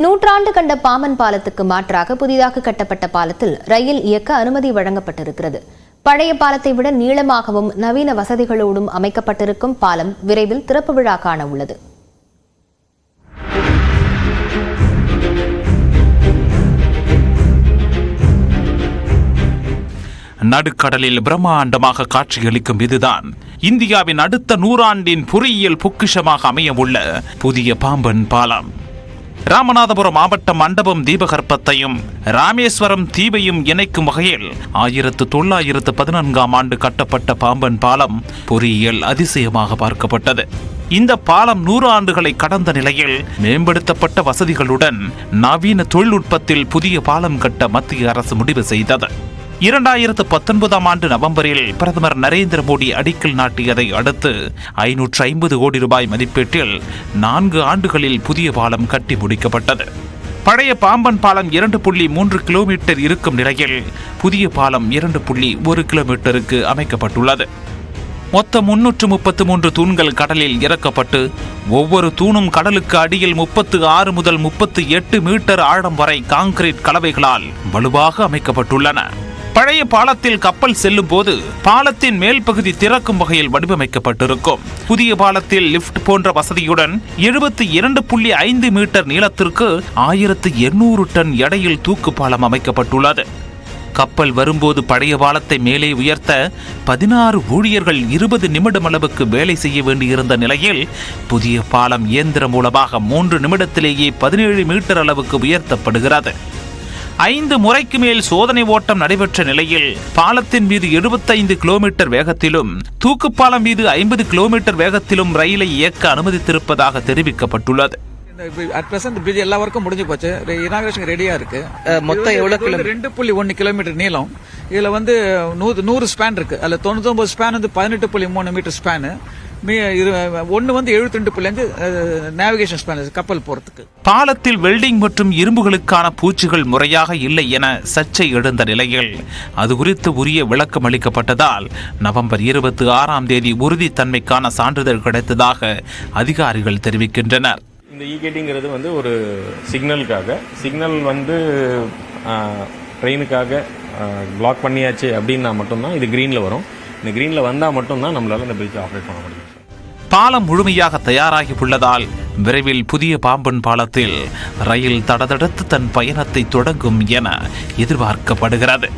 நூற்றாண்டு கண்ட பாம்பன் பாலத்துக்கு மாற்றாக புதிதாக கட்டப்பட்ட பாலத்தில் ரயில் இயக்க அனுமதி வழங்கப்பட்டிருக்கிறது. பழைய பாலத்தை விட நீளமாகவும் நவீன வசதிகளோடும் அமைக்கப்பட்டிருக்கும் பாலம் விரைவில் திறப்பு விழா காண உள்ளது. நடுக்கடலில் பிரம்மாண்டமாக காட்சியளிக்கும் இதுதான் இந்தியாவின் அடுத்த நூறாண்டின் பொறியியல் பொக்கிஷமாக அமையவுள்ள புதிய பாம்பன் பாலம். ராமநாதபுரம் மாவட்ட மண்டபம் தீபகற்பத்தையும் ராமேஸ்வரம் தீவையும் இணைக்கும் வகையில் 1914ஆம் ஆண்டு கட்டப்பட்ட பாம்பன் பாலம் பொறியியல் அதிசயமாக பார்க்கப்பட்டது. இந்த பாலம் 100 ஆண்டுகளை கடந்த நிலையில் மேம்படுத்தப்பட்ட வசதிகளுடன் நவீன தொழில்நுட்பத்தில் புதிய பாலம் கட்ட மத்திய அரசு முடிவு செய்தது. 2019ஆம் ஆண்டு நவம்பரில் பிரதமர் நரேந்திர மோடி அடிக்கல் நாட்டியதை அடுத்து 550 கோடி ரூபாய் மதிப்பீட்டில் 4 ஆண்டுகளில் புதிய பாலம் கட்டி முடிக்கப்பட்டது. பழைய பாம்பன் பாலம் 2.3 கிலோமீட்டர் இருக்கும் நிலையில் புதிய பாலம் 2.1 கிலோமீட்டருக்கு அமைக்கப்பட்டுள்ளது. மொத்தம் 333 தூண்கள் கடலில் இறக்கப்பட்டு ஒவ்வொரு தூணும் கடலுக்கு அடியில் 36 முதல் 38 மீட்டர் ஆழம் வரை கான்கிரீட் கலவைகளால் வலுவாக அமைக்கப்பட்டுள்ளன. பழைய பாலத்தில் கப்பல் செல்லும் போது பாலத்தின் மேல் பகுதி திறக்கும் வகையில் வடிவமைக்கப்பட்டிருக்கும். புதிய பாலத்தில் லிப்ட் போன்ற வசதியுடன் 72.5 மீட்டர் நீளத்திற்கு 1800 டன் எடையில் தூக்கு பாலம் அமைக்கப்பட்டுள்ளது. கப்பல் வரும்போது பழைய பாலத்தை மேலே உயர்த்த 16 ஊழியர்கள் 20 நிமிடம் அளவுக்கு வேலை செய்ய வேண்டியிருந்த நிலையில் புதிய பாலம் இயந்திரம் மூலமாக 3 நிமிடத்திலேயே 17 மீட்டர் அளவுக்கு உயர்த்தப்படுகிறது. 5 முறைக்கு மேல் சோதனை ஓட்டம் நடைபெற்ற நிலையில் பாலத்தின் மீது 75 கிலோமீட்டர் வேகத்திலும் தூக்குப்பாலம் மீது 50 கிலோமீட்டர் வேகத்திலும் ரயிலை இயக்க அனுமதித்திருப்பதாக தெரிவிக்கப்பட்டுள்ளது. எல்லா வரைக்கும் முடிஞ்சு போச்சு. இனாகிரேஷன் ரெடியா இருக்கு. மொத்தம் எவ்வளவு கிலோமீட்டர்? 2.1 கிலோமீட்டர் நீளம். இதுல 100 ஸ்பேன் இருக்கு. அதுல 99 ஸ்பேன் 18.3 மீட்டர் ஸ்பேன். ஒன்னு 72.5 நேவிகேஷன் ஸ்பேன் கப்பல் போறதுக்கு. பாலத்தில் வெல்டிங் மற்றும் இரும்புகளுக்கான பூச்சிகள் முறையாக இல்லை என சர்ச்சை எழுந்த நிலையில் அது குறித்து உரிய விளக்கம் அளிக்கப்பட்டதால் நவம்பர் 26ஆம் தேதி உறுதித்தன்மைக்கான சான்றிதழ் கிடைத்ததாக அதிகாரிகள் தெரிவிக்கின்றனர். இந்த இகேட்டிங்கிறது ஒரு சிக்னலுக்காக ட்ரெயினுக்காக பிளாக் பண்ணியாச்சு அப்படின்னா மட்டும்தான் இது கிரீன்ல வரும். இந்த கிரீன்ல வந்தா மட்டும்தான் நம்மளால இந்த பிரிட்ஜ் ஆப்ரேட் பண்ண முடியும். பாலம் முழுமையாக தயாராகி உள்ளதால் விரைவில் புதிய பாம்பன் பாலத்தில் ரயில் தடதடத்து தன் பயணத்தை தொடங்கும் என எதிர்பார்க்கப்படுகிறது.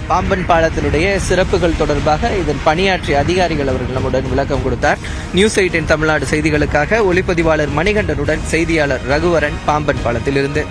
பாம்பன் பாலத்தினுடைய சிறப்புகள் தொடர்பாக இதன் பணியாற்றிய அதிகாரிகள் அவர்கள் நம்முடன் விளக்கம் கொடுத்தார். நியூஸ் 18 தமிழ்நாடு செய்திகளுக்காக ஒளிப்பதிவாளர் மணிகண்டனுடன் செய்தியாளர் ரகுவரன், பாம்பன் பாலத்திலிருந்து.